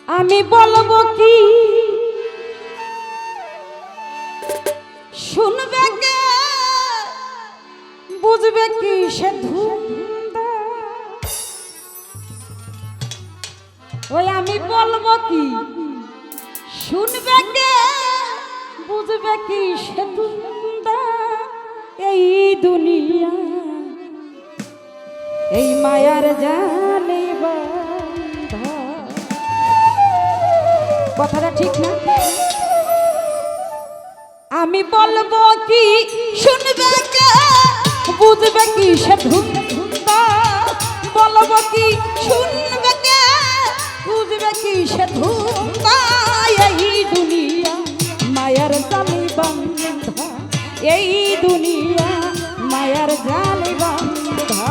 আমি বলবো কি শুনবে কে বুঝবে কি সে ধুমদা ওই আমি বলবো কি শুনবে কে বুঝবে কি সে ধুমদা এই দুনিয়া এই মায়ার জালে বাঁধা কথাটা ঠিক না আমি বলবো কি শুনবে কে বুঝবে কি সে ধুমদা বলবো কি শুনবে কে বুঝবে কি সে ধুমদা এই দুনিয়া মায়ার জালে বাঁধা এই দুনিয়া মায়ার জালে বাঁধা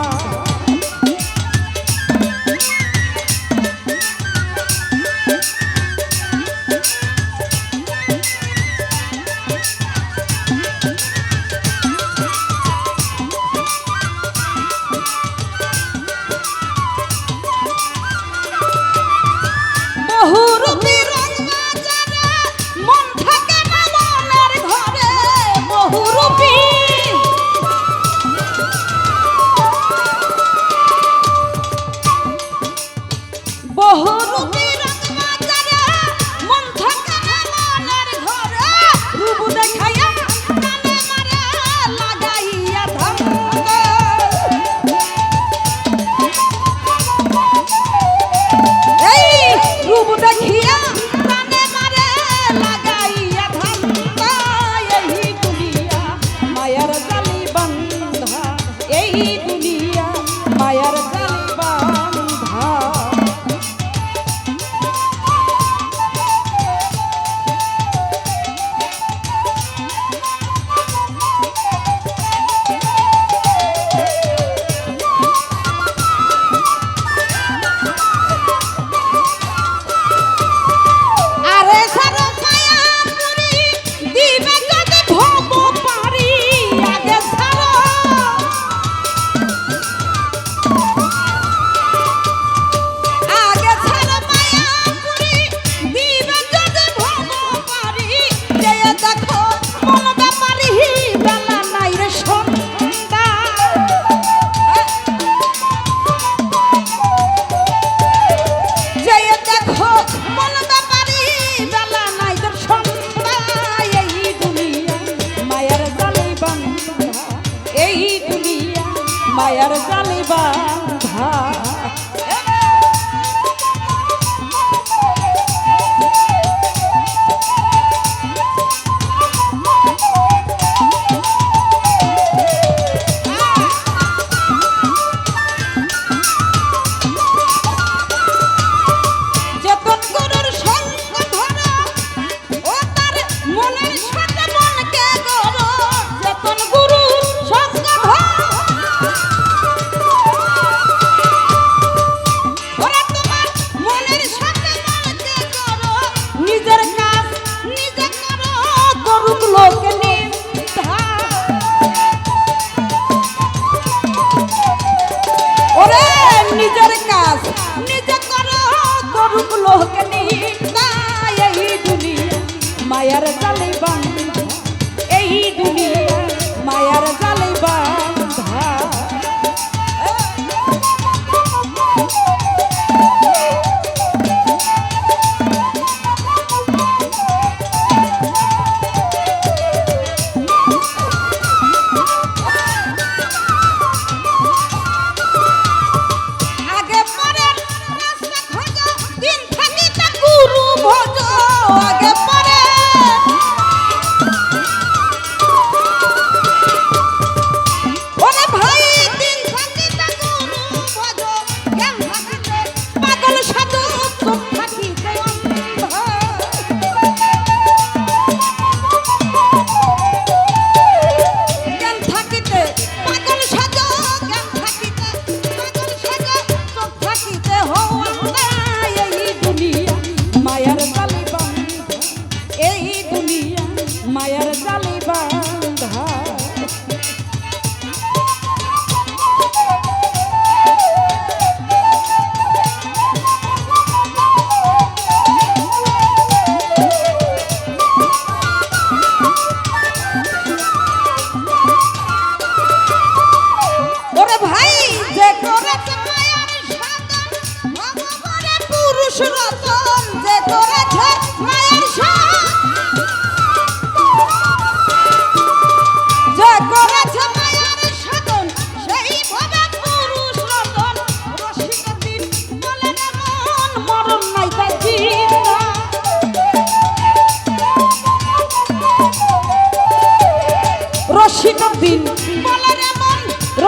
মায়ার জালে বাঁধা যতন গরুর সঙ্গ ধরা ও তার মনের সাথে মনকে গড় যতন গরুর সঙ্গ ধরা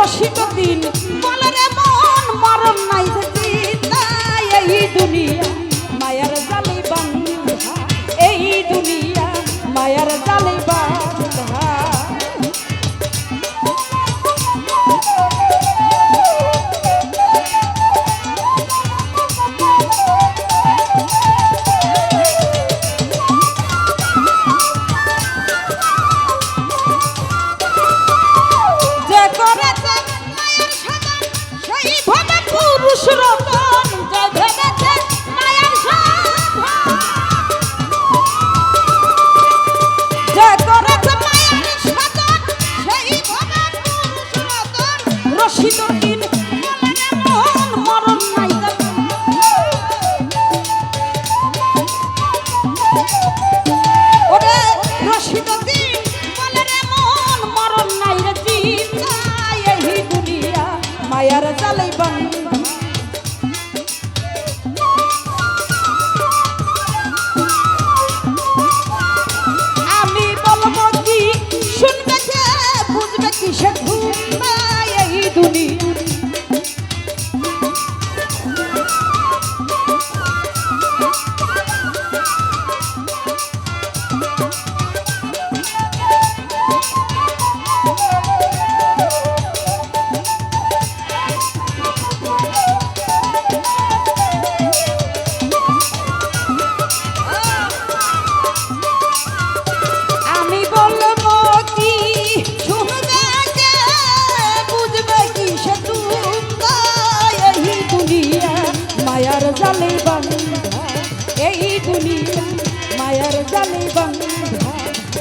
রসিক দিন বলে রে মন মরণ নাই যে চিন্তা এই দুনিয়া মায়ার জালে বান্ধা এই দুনিয়া মায়ার জালে বান্ধা পুরুষ রতন যে ভেবেছে মায়ার সাধন যে করেছে মায়ার সাধন সেই ভাবে পুরুষ রতন রসিদ দিন মন মরণ নাই ওরে রসিদ দিন বলে রে মন মরণ নাই রে চিন্তা এই দুনিয়া মায়ার জালে বান্ধা মায়ার জালে বান্ধা এই দুনিয়া মায়ার জালে বান্ধা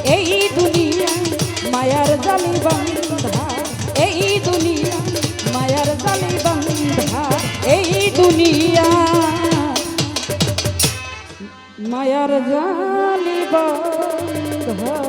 এই দুনিয়া মায়ার জালে বান্ধা এই দুনিয়া মায়ার জালে বান্ধা এই দুনিয়া মায়ার জালে বান্ধা